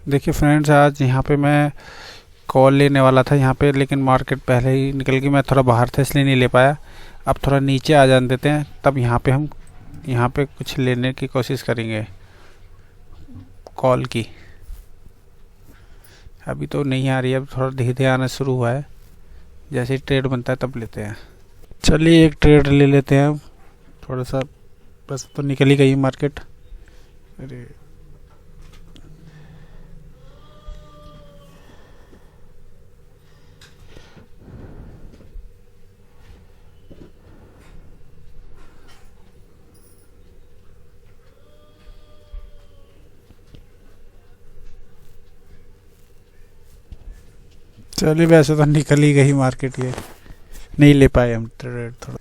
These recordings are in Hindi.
देखिए फ्रेंड्स, आज यहाँ पे मैं कॉल लेने वाला था यहाँ पे, लेकिन मार्केट पहले ही निकल गई। मैं थोड़ा बाहर था इसलिए नहीं ले पाया। अब थोड़ा नीचे आ जाने देते हैं, तब यहाँ पे हम यहाँ पे कुछ लेने की कोशिश करेंगे कॉल की। अभी तो नहीं आ रही है, अब थोड़ा धीरे धीरे आना शुरू हुआ है। जैसे ही ट्रेड बनता है तब लेते हैं। चलिए एक ट्रेड ले लेते हैं अब। थोड़ा सा बस तो निकल ही गई मार्केट। अरे चलिए, वैसे तो निकल ही गई मार्केट, ये नहीं ले पाए हम ट्रेड थोड़ा।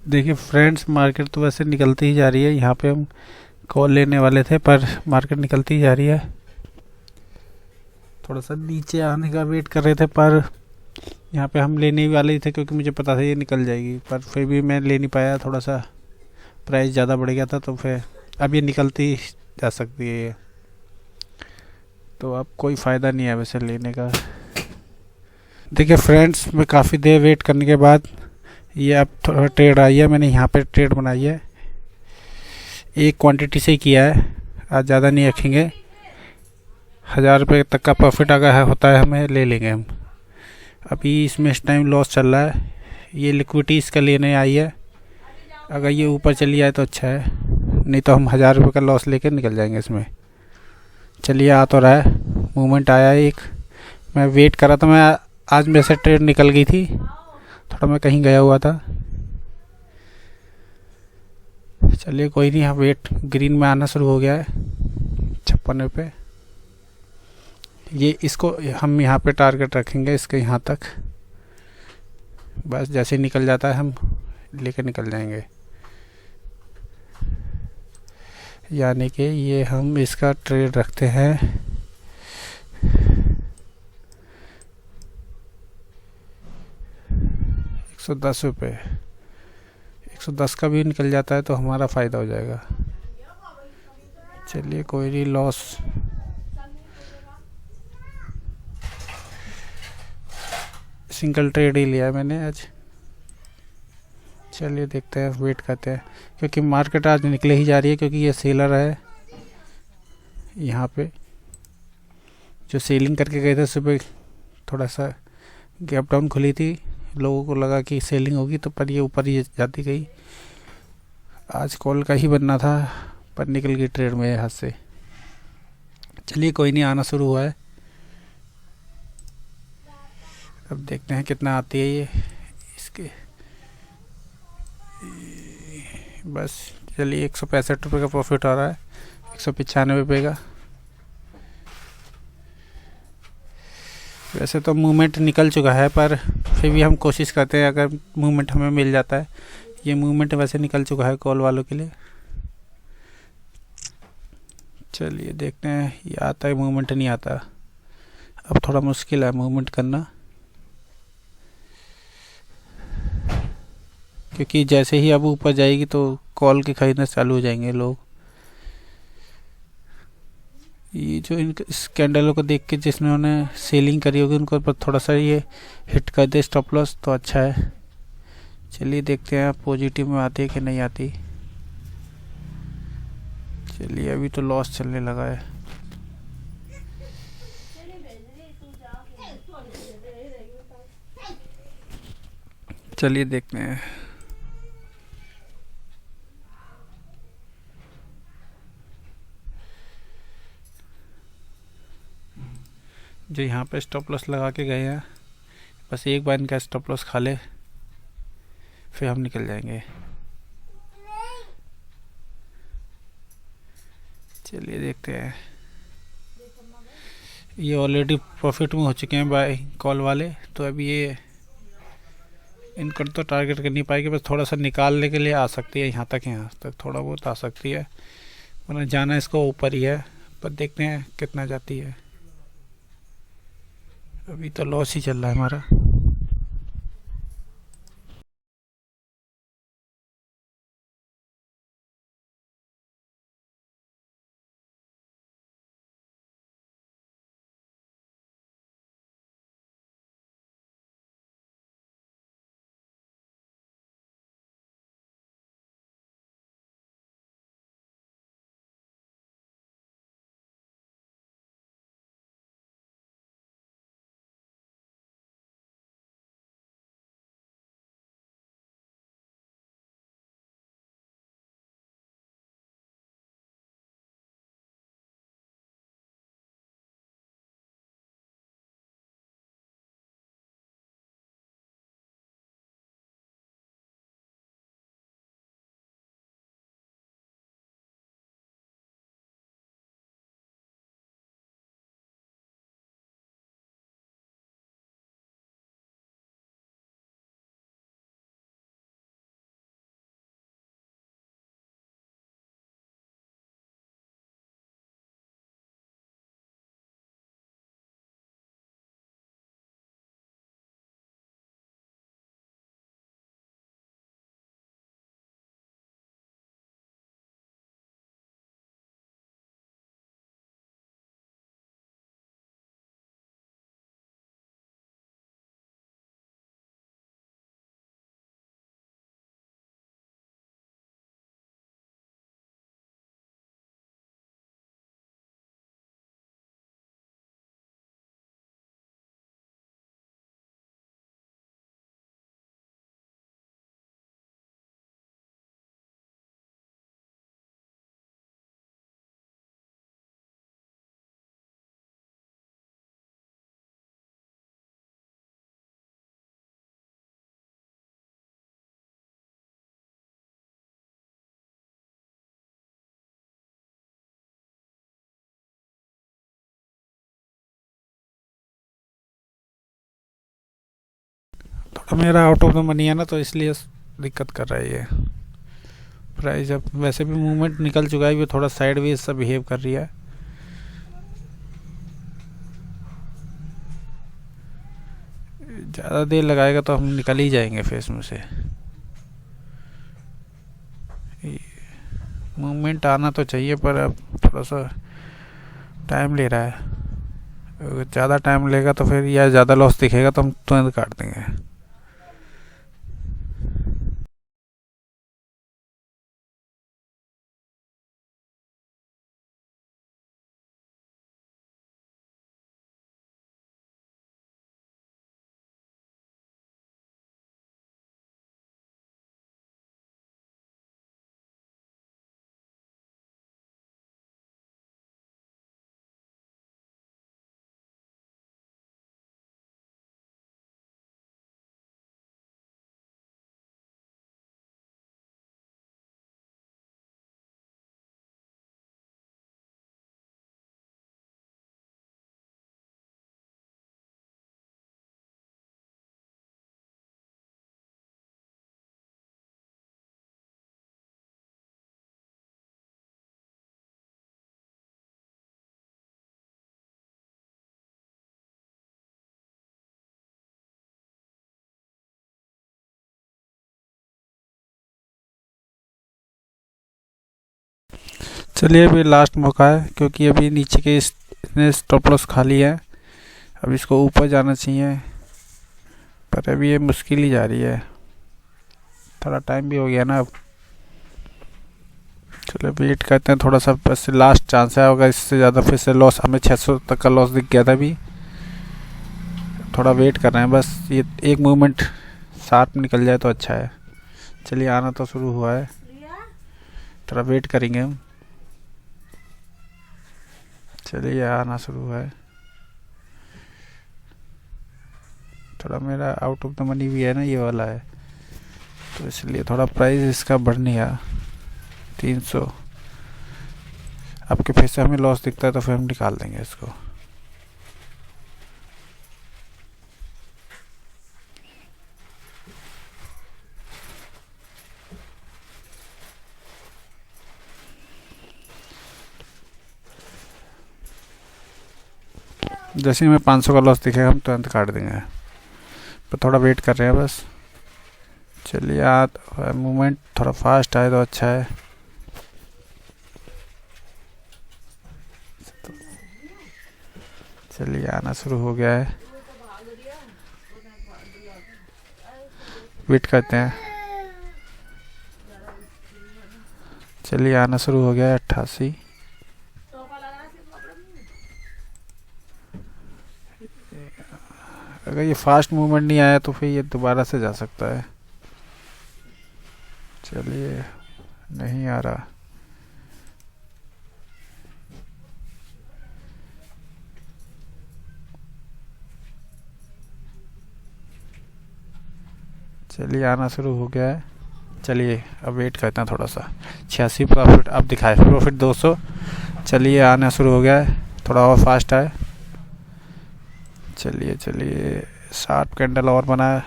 देखिए फ्रेंड्स, मार्केट तो वैसे निकलती ही जा रही है। यहाँ पे हम कॉल लेने वाले थे पर मार्केट निकलती ही जा रही है। थोड़ा सा नीचे आने का वेट कर रहे थे, पर यहाँ पे हम लेने ही वाले ही थे क्योंकि मुझे पता था ये निकल जाएगी, पर फिर भी मैं ले नहीं पाया। थोड़ा सा प्राइस ज़्यादा बढ़ गया था, तो फिर अब ये निकलती जा सकती है ये। तो अब कोई फ़ायदा नहीं है वैसे लेने का। देखिए फ्रेंड्स, मैं काफ़ी देर वेट करने के बाद ये अब थोड़ा ट्रेड आई है। मैंने यहाँ पे ट्रेड बनाई है, एक क्वांटिटी से ही किया है। आज ज़्यादा नहीं रखेंगे। 1000 रुपये तक का प्रॉफिट अगर होता है हमें, ले लेंगे हम। अभी इसमें इस टाइम लॉस चल रहा है। ये लिक्विडिटी इसका लेने आई है। अगर ये ऊपर चली जाए तो अच्छा है, नहीं तो हम 1000 रुपये का लॉस लेकर निकल जाएंगे इसमें। चलिए, आ तो रहा है, मूवमेंट आया है एक। मैं वेट कर रहा था। मैं आज मेरे से ट्रेड निकल गई थी, थोड़ा मैं कहीं गया हुआ था। चलिए कोई नहीं, यहाँ वेट ग्रीन में आना शुरू हो गया है 56 रुपये। ये इसको हम यहाँ पे टारगेट रखेंगे, इसके यहाँ तक। बस जैसे ही निकल जाता है हम लेकर निकल जाएंगे। यानी कि ये हम इसका ट्रेड रखते हैं 110 रुपये। 110 का भी निकल जाता है तो हमारा फ़ायदा हो जाएगा। चलिए कोई नहीं, लॉस सिंगल ट्रेड ही लिया है मैंने आज। चलिए देखते हैं, वेट करते हैं, क्योंकि मार्केट आज निकले ही जा रही है। क्योंकि ये सेलर है यहाँ पे जो सेलिंग करके गए थे सुबह। थोड़ा सा गैप डाउन खुली थी, लोगों को लगा कि सेलिंग होगी, तो पर ये ऊपर ही जाती गई। आज कॉल का ही बनना था, पर निकल गई ट्रेड मेरे हाथ से। चलिए कोई नहीं, आना शुरू हुआ है। अब देखते हैं कितना आती है ये इसके। बस चलिए, 165 रुपये का प्रॉफिट आ रहा है, 195 रुपये का। वैसे तो मूवमेंट निकल चुका है, पर फिर भी हम कोशिश करते हैं अगर मूवमेंट हमें मिल जाता है। ये मूवमेंट वैसे निकल चुका है कॉल वालों के लिए। चलिए देखते हैं, ये आता है मूवमेंट, नहीं आता। अब थोड़ा मुश्किल है मूवमेंट करना, क्योंकि जैसे ही अब ऊपर जाएगी तो कॉल के खरीदना चालू हो जाएंगे लोग। ये जो इन इस कैंडलों को देख के जिन्होंने सेलिंग करी होगी उनको पर थोड़ा सा ये हिट कर दे स्टॉप लॉस तो अच्छा है। चलिए देखते हैं पॉजिटिव में आती है कि नहीं आती। चलिए, अभी तो लॉस चलने लगा है। चलिए देखते हैं। जो यहाँ पे स्टॉप लॉस लगा के गए हैं, बस एक बार इनका स्टॉप लॉस खा ले, फिर हम निकल जाएंगे। चलिए देखते हैं। ये ऑलरेडी प्रॉफिट में हो चुके हैं बाय कॉल वाले, तो अभी ये इनको तो टारगेट कर नहीं पाएगी। बस थोड़ा सा निकालने के लिए आ सकती है, यहाँ तक थोड़ा बहुत आ सकती है, वरना जाना इसको ऊपर ही है। पर देखते हैं कितना जाती है। अभी तो लॉस ही चल रहा है हमारा। मेरा आउट ऑफ द मनी है ना, तो इसलिए दिक्कत कर रहा है ये प्राइस। अब वैसे भी मूवमेंट निकल चुका है, ये थोड़ा साइडवेज सा बिहेव कर रही है। ज़्यादा देर लगाएगा तो हम निकल ही जाएंगे फेस में से। मूवमेंट आना तो चाहिए, पर अब थोड़ा सा टाइम ले रहा है। अगर ज़्यादा टाइम लेगा तो फिर या ज़्यादा लॉस दिखेगा तो हम तुरंत काट देंगे। चलिए अभी लास्ट मौका है, क्योंकि अभी नीचे के इसने स्टॉप लॉस खाली है। अब इसको ऊपर जाना चाहिए, पर अभी ये मुश्किल ही जा रही है। थोड़ा टाइम भी हो गया ना अब। चलो वेट करते हैं थोड़ा सा, बस लास्ट चांस है। अगर इससे ज़्यादा फिर से लॉस, हमें 600 तक का लॉस दिख गया था अभी। थोड़ा वेट कर रहे हैं बस, ये एक मूवमेंट साथ में निकल जाए तो अच्छा है। चलिए आना तो शुरू हुआ है, थोड़ा वेट करेंगे हम। चलिए आना शुरू हुआ है। थोड़ा मेरा आउट ऑफ द मनी भी है ना, ये वाला है, तो इसलिए थोड़ा प्राइस इसका बढ़ नहीं गया। 300 आपके फिर से हमें लॉस दिखता है तो फिर हम निकाल देंगे इसको। जैसे ही हमें 500 का लॉस दिखेगा हम तुरंत काट देंगे, पर थोड़ा वेट कर रहे हैं बस। चलिए मूवमेंट थोड़ा फास्ट आए तो अच्छा है। चलिए आना शुरू हो गया है, वेट करते हैं। चलिए आना शुरू हो गया है 88। अगर ये फास्ट मूवमेंट नहीं आया तो फिर ये दोबारा से जा सकता है। चलिए नहीं आ रहा। चलिए आना शुरू हो गया है। चलिए अब वेट करते हैं थोड़ा सा। 86 प्रॉफिट अब दिखाए, प्रॉफिट 200। चलिए आना शुरू हो गया है, थोड़ा और फास्ट है। चलिए चलिए 60 कैंडल और बना है।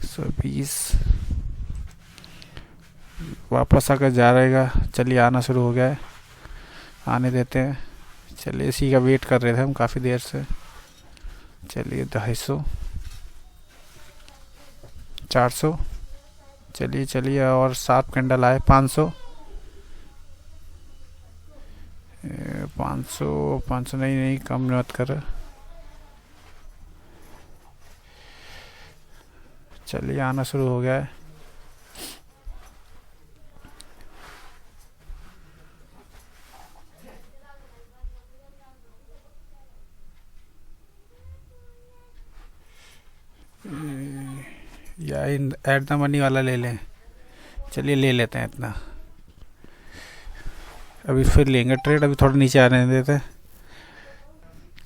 120 वापस आकर जा रहेगा। चलिए आना शुरू हो गया है, आने देते हैं। चलिए इसी का वेट कर रहे थे हम काफ़ी देर से। चलिए 250, 400। चलिए चलिए और 7 कैंडल आए। 500, 500, 500 नहीं नहीं, कम मत कर। चलिए आना शुरू हो गया है। या ऐड द मनी वाला ले लें। चलिए ले लेते हैं इतना। अभी फिर लेंगे ट्रेड, अभी थोड़ा नीचे आने देते हैं।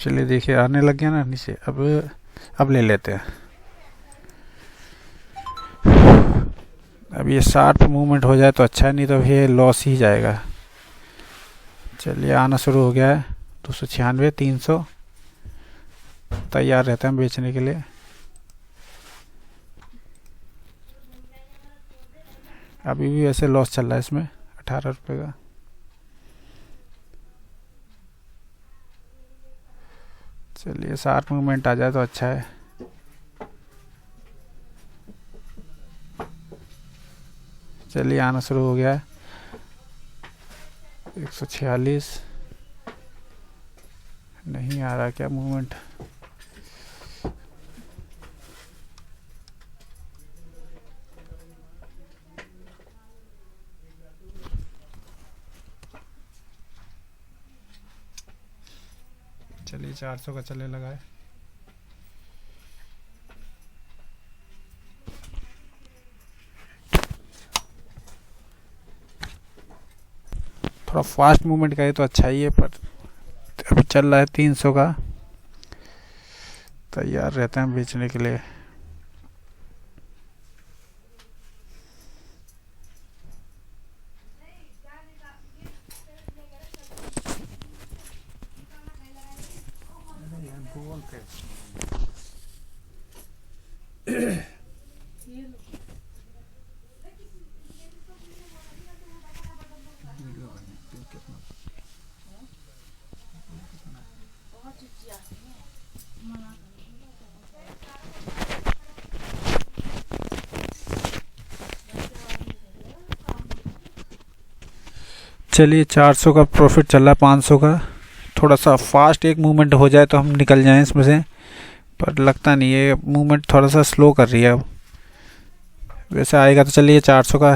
चलिए देखिए आने लग गया ना नीचे। अब ले लेते हैं। अब ये 60 मूवमेंट हो जाए तो अच्छा है, नहीं तो ये लॉस ही जाएगा। चलिए आना शुरू हो गया है। 296, 300 तैयार रहते हैं बेचने के लिए। अभी भी वैसे लॉस चल रहा है इसमें 18 रुपये का। चलिए 60 मूवमेंट आ जाए तो अच्छा है। चलिए आना शुरू हो गया है। 146 नहीं आ रहा क्या मूवमेंट? चलिए 400 का चलने लगा है। थोड़ा फास्ट मूवमेंट का है तो अच्छा ही है, पर अभी चल रहा है 300 का। तैयार रहते हैं बेचने के लिए। चलिए 400 का प्रॉफिट चल रहा है 500 का। थोड़ा सा फास्ट एक मूवमेंट हो जाए तो हम निकल जाएं इसमें से, पर लगता नहीं है। मूवमेंट थोड़ा सा स्लो कर रही है अब। वैसे आएगा तो चलिए 400 का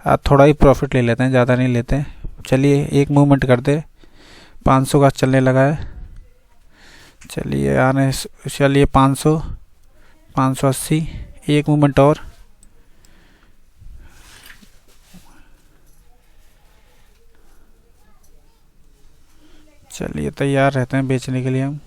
आज थोड़ा ही प्रॉफिट ले लेते हैं, ज़्यादा नहीं लेते हैं। चलिए एक मूवमेंट कर दे। 500 का चलने लगा है। चलिए 500, 580, एक मूवमेंट और। चलिए तैयार रहते हैं बेचने के लिए हम।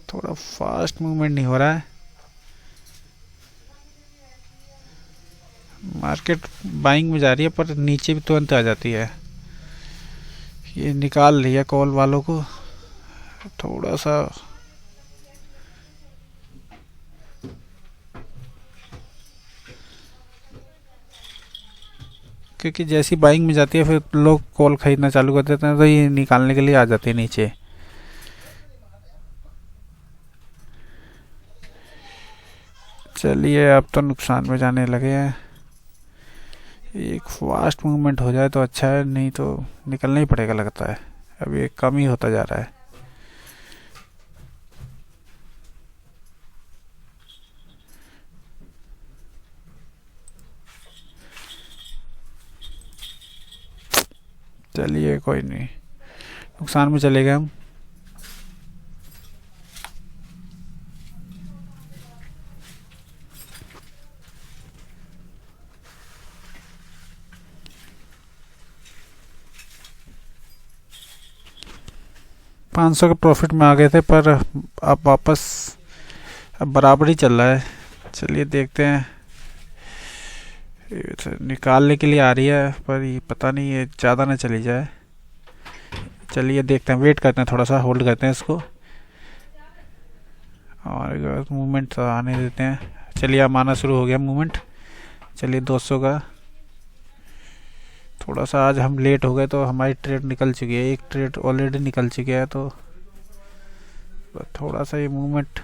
थोड़ा फास्ट मूवमेंट नहीं हो रहा है। मार्केट बाइंग में जा रही है पर नीचे भी तुरंत आ जाती है। ये निकाल रही है कॉल वालों को थोड़ा सा। क्योंकि जैसी बाइंग में जाती है फिर लोग कॉल खरीदना चालू कर देते हैं, तो ये निकालने के लिए आ जाती है नीचे। चलिए अब तो नुकसान में जाने लगे हैं। एक फास्ट मूवमेंट हो जाए तो अच्छा है, नहीं तो निकलना ही पड़ेगा लगता है। अब ये कम ही होता जा रहा है। चलिए कोई नहीं, नुकसान में चले गए हम। पाँच सौ के प्रॉफिट में आ गए थे, पर अब वापस अब बराबर ही चल रहा है। चलिए देखते हैं। ये तो निकालने के लिए आ रही है, पर ये पता नहीं ये ज़्यादा ना चली जाए। चलिए देखते हैं, वेट करते हैं, थोड़ा सा होल्ड करते हैं इसको और मूवमेंट तो आने देते हैं। चलिए अब आना शुरू हो गया मूवमेंट। चलिए 200 का। थोड़ा सा आज हम लेट हो गए तो हमारी ट्रेड निकल चुकी है, एक ट्रेड ऑलरेडी निकल चुकी है, तो थोड़ा सा ये मूवमेंट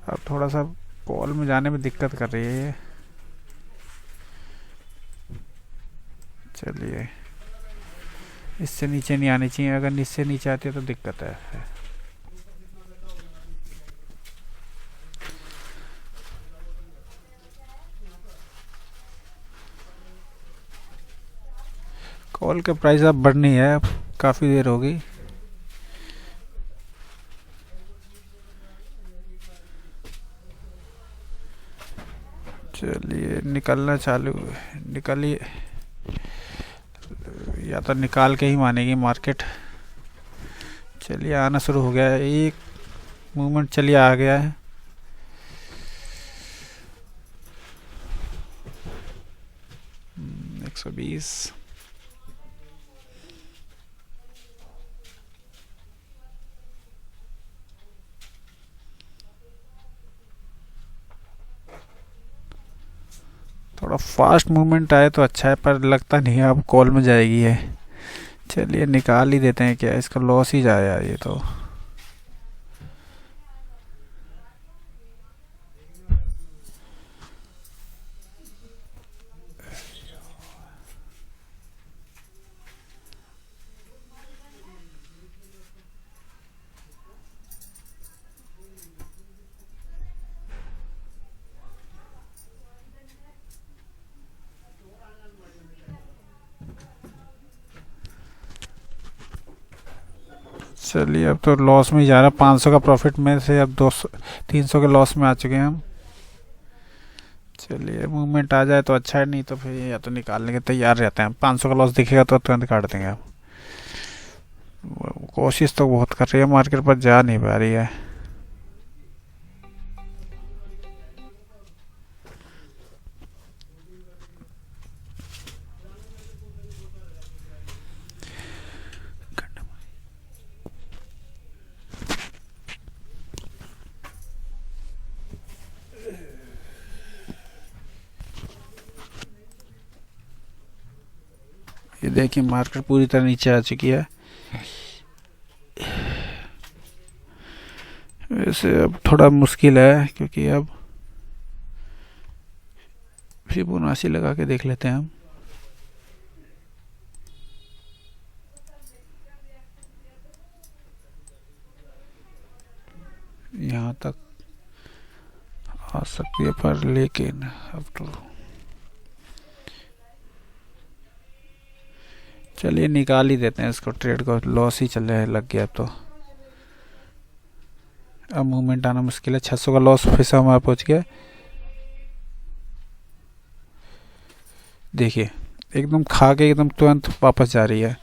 अब थोड़ा सा कॉल में जाने में दिक्कत कर रही है ये। चलिए इससे नीचे नहीं आनी चाहिए, अगर इससे नीचे आती है तो दिक्कत है। कॉल के प्राइस अब बढ़नी है, काफ़ी देर हो गई। चलिए निकलना चालू, निकलिए, या तो निकाल के ही मानेगी मार्केट। चलिए आना शुरू हो गया है, एक मूवमेंट चलिए आ गया है। गाइस। थोड़ा फास्ट मूवमेंट आए तो अच्छा है, पर लगता नहीं है अब कॉल में जाएगी है। चलिए निकाल ही देते हैं, क्या इसका लॉस ही जाए यार ये तो। चलिए अब तो लॉस में ही जा रहा, 500 का प्रॉफिट में से अब 200 300 के लॉस में आ चुके हैं हम। चलिए मूवमेंट आ जाए तो अच्छा है, नहीं तो फिर या तो निकालने के तैयार रहते हैं। 500 का लॉस दिखेगा तो तुरंत काट देंगे। अब कोशिश तो बहुत कर रही है, मार्केट पर जा नहीं पा रही है। ये देखिए मार्केट पूरी तरह नीचे आ चुकी है। वैसे अब थोड़ा मुश्किल है, क्योंकि अब फिबोनाची लगा के देख लेते हैं हम। यहाँ तक आ सकती है, पर लेकिन अब तो चलिए निकाल ही देते हैं इसको, ट्रेड को लॉस ही चले लग गया तो। अब मूवमेंट आना मुश्किल है। 600 का लॉस फिर से हमारे पहुंच गया। देखिए एकदम खा के एकदम तुरंत वापस जा रही है।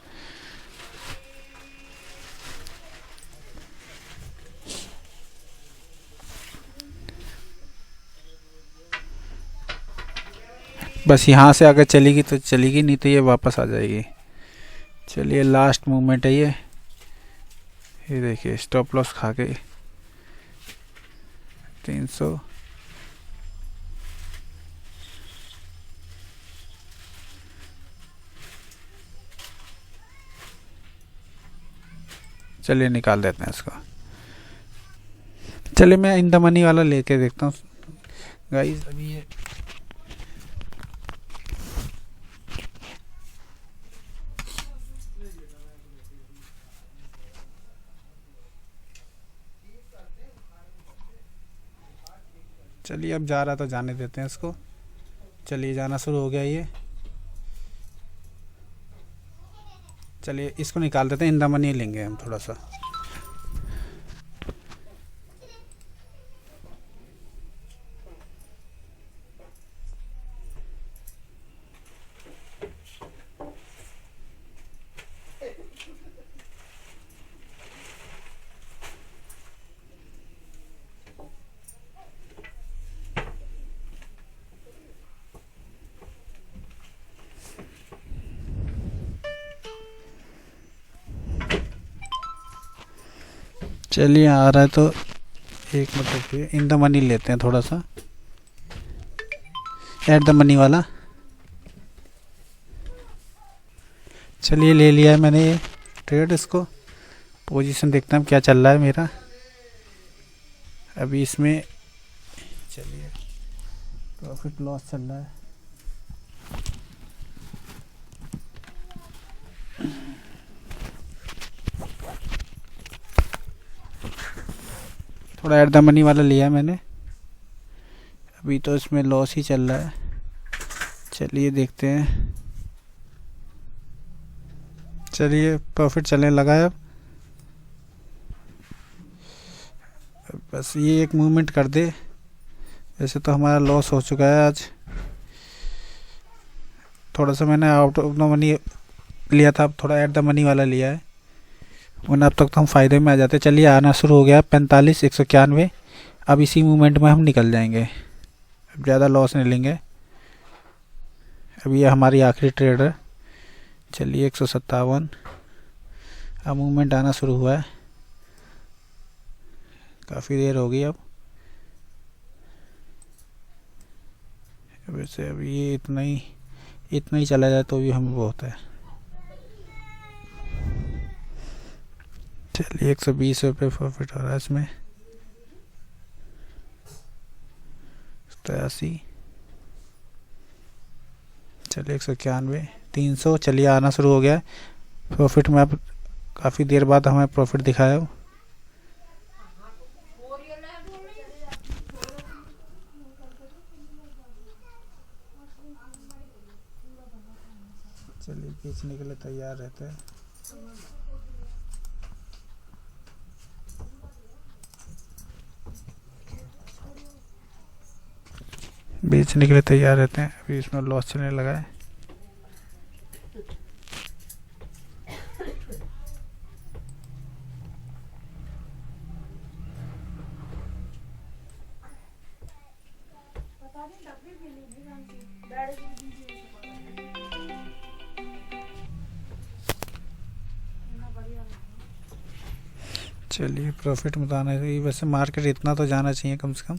बस यहाँ से अगर चलेगी तो चलेगी, नहीं तो ये वापस आ जाएगी। चलिए लास्ट मूवमेंट है ये देखिए स्टॉप लॉस खा के 300। चलिए निकाल देते हैं इसको। चलिए मैं इन द मनी वाला लेके देखता हूँ गाइस। अभी ये चलिए अब जा रहा तो जाने देते हैं इसको। चलिए जाना शुरू हो गया ये। चलिए इसको निकाल देते हैं, इन द मनी लेंगे हम थोड़ा सा। चलिए आ रहा है तो एक मतलब इन द मनी लेते हैं थोड़ा सा, एट द मनी वाला। चलिए ले लिया है मैंने ये ट्रेड। इसको पोजीशन देखते हैं क्या चल रहा है मेरा अभी इसमें। चलिए प्रॉफिट लॉस चल रहा है। थोड़ा एट द मनी वाला लिया मैंने, अभी तो इसमें लॉस ही चल रहा है। चलिए देखते हैं। चलिए प्रॉफिट चलने लगा है अब। बस ये एक मूवमेंट कर दे, वैसे तो हमारा लॉस हो चुका है आज। थोड़ा सा मैंने आउट ऑफ द मनी लिया था, अब थोड़ा एट द मनी वाला लिया है, वरना अब तक तो हम फायदे में आ जाते। चलिए आना शुरू हो गया 45 191। अब इसी मूवमेंट में हम निकल जाएंगे, अब ज़्यादा लॉस नहीं लेंगे। अब ये हमारी आखिरी ट्रेड है। चलिए 157। अब मूवमेंट आना शुरू हुआ है, काफ़ी देर हो गई। अब वैसे अब ये इतना ही चला जाए तो भी हमें बहुत है। चलिए 120 रुपये प्रॉफिट हो रहा है इसमें। 83। चलिए 191, 300। चलिए आना शुरू हो गया है प्रॉफिट में। अब काफ़ी देर बाद हमें प्रॉफिट दिखाया। चलिए बेचने के लिए तैयार रहते हैं। बेचने के लिए तैयार रहते हैं। अभी इसमें लॉस चलने लगा है। चलिए प्रॉफिट में तो आना चाहिए, वैसे मार्केट इतना तो जाना चाहिए कम से कम।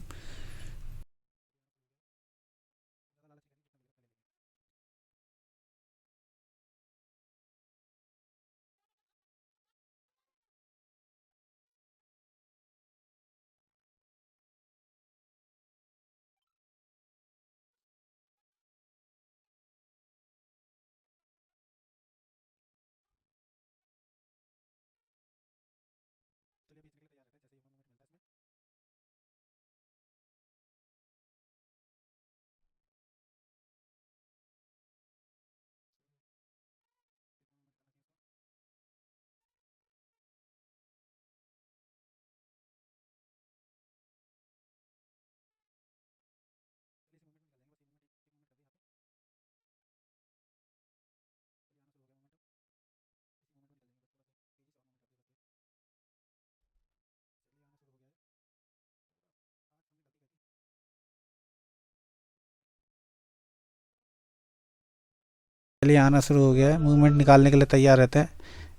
चलिए आना शुरू हो गया है, मूवमेंट निकालने के लिए तैयार रहते हैं।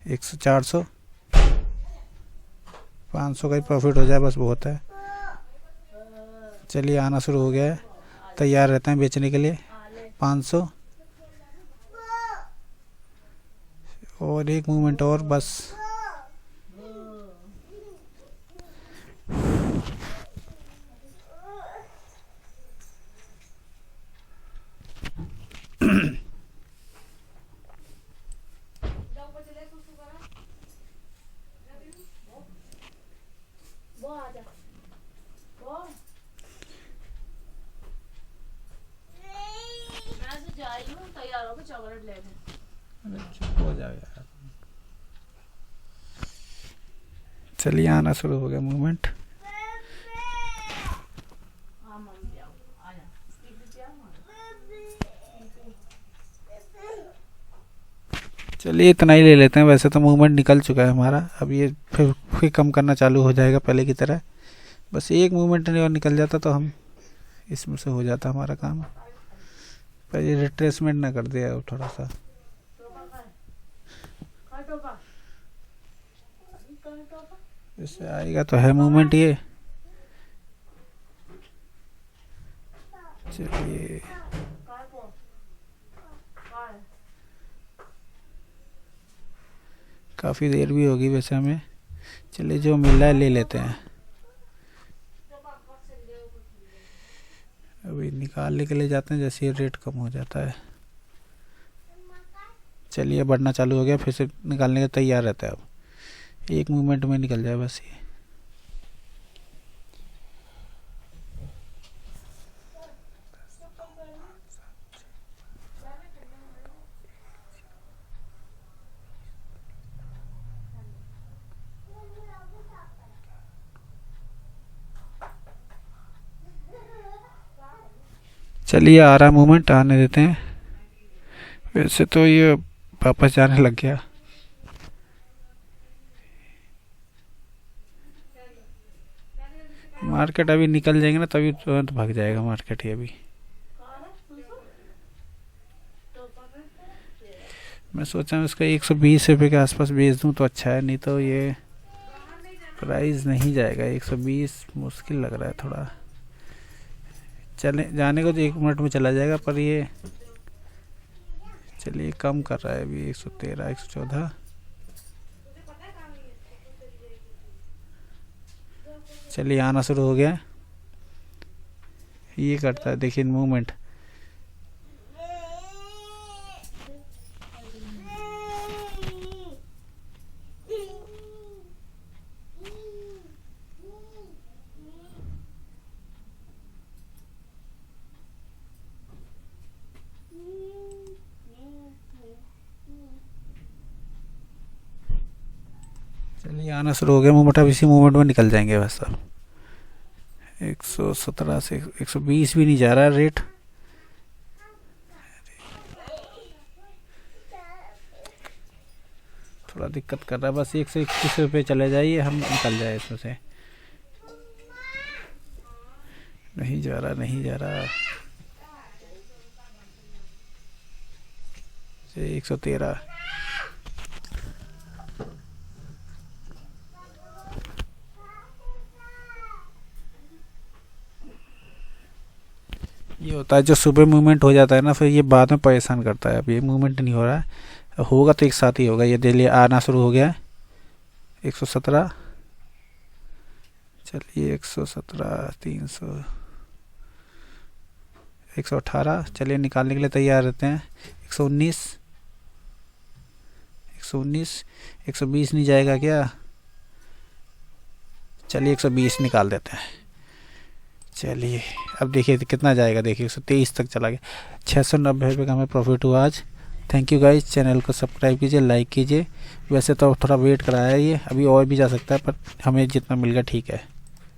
100, 400, 500 का ही प्रॉफिट हो जाए बस बहुत है। चलिए आना शुरू हो गया है, तैयार रहते हैं बेचने के लिए। 500 और एक मूवमेंट और बस। चॉकलेट ले हो जाएगा। चलिए आना शुरू हो गया मूवमेंट। चलिए इतना ही ले लेते हैं, वैसे तो मूवमेंट निकल चुका है हमारा। अब ये फिर कम करना चालू हो जाएगा पहले की तरह। बस एक मूवमेंट और निकल जाता तो हम इसमें से हो जाता हमारा काम। पर ये रिट्रेसमेंट ना कर दिया थोड़ा सा। इससे आएगा तो है मूवमेंट ये। चलिए काफ़ी देर भी होगी वैसे हमें। चलिए जो मिल रहा है ले लेते हैं। अभी निकालने के लिए जाते हैं जैसे ये रेट कम हो जाता है। चलिए बढ़ना चालू हो गया, फिर से निकालने के तैयार रहता है। अब एक मूवमेंट में निकल जाए बस ये। चलिए आ रहा मूवमेंट, आने देते हैं। वैसे तो ये वापस जाने लग गया। मार्केट अभी निकल जाएंगे ना तभी तुरंत भाग जाएगा मार्केट। ये अभी मैं सोचा हूँ इसका 120 रुपये के आसपास बेच दूँ तो अच्छा है, नहीं तो ये प्राइस नहीं जाएगा। 120 मुश्किल लग रहा है थोड़ा। चले जाने को तो 1 मिनट में चला जाएगा, पर ये चलिए कम कर रहा है अभी। 113, 114, चलिए आना शुरू हो गया। ये करता है देखिए मूवमेंट। चलिए आना शुरू हो गया मूवमेंट। अब इसी मूवमेंट में निकल जाएंगे बस। अब 117 से 120 भी नहीं जा रहा रेट। थोड़ा दिक्कत कर रहा है, बस 121 रुपये चले जाइए, हम निकल जाए इसमें से। नहीं जा रहा, नहीं जा रहा। 113, ये होता है जो सुबह मूवमेंट हो जाता है ना, फिर ये बाद में परेशान करता है। अब ये मूवमेंट नहीं हो रहा है, होगा तो एक साथ ही होगा। ये दिल्ली आना शुरू हो गया है। 117, चलिए 117, 300, 118, चलिए निकालने के लिए तैयार रहते हैं। 119, 119, 120 नहीं जाएगा क्या? चलिए 120 निकाल देते हैं। चलिए अब देखिए कितना जाएगा, देखिए 123 तक चला गया। 690 रुपये का हमें प्रॉफिट हुआ आज। Thank you guys. चैनल को सब्सक्राइब कीजिए, लाइक कीजिए। वैसे तो थोड़ा वेट कराया है ये, अभी और भी जा सकता है, पर हमें जितना मिल गया ठीक है।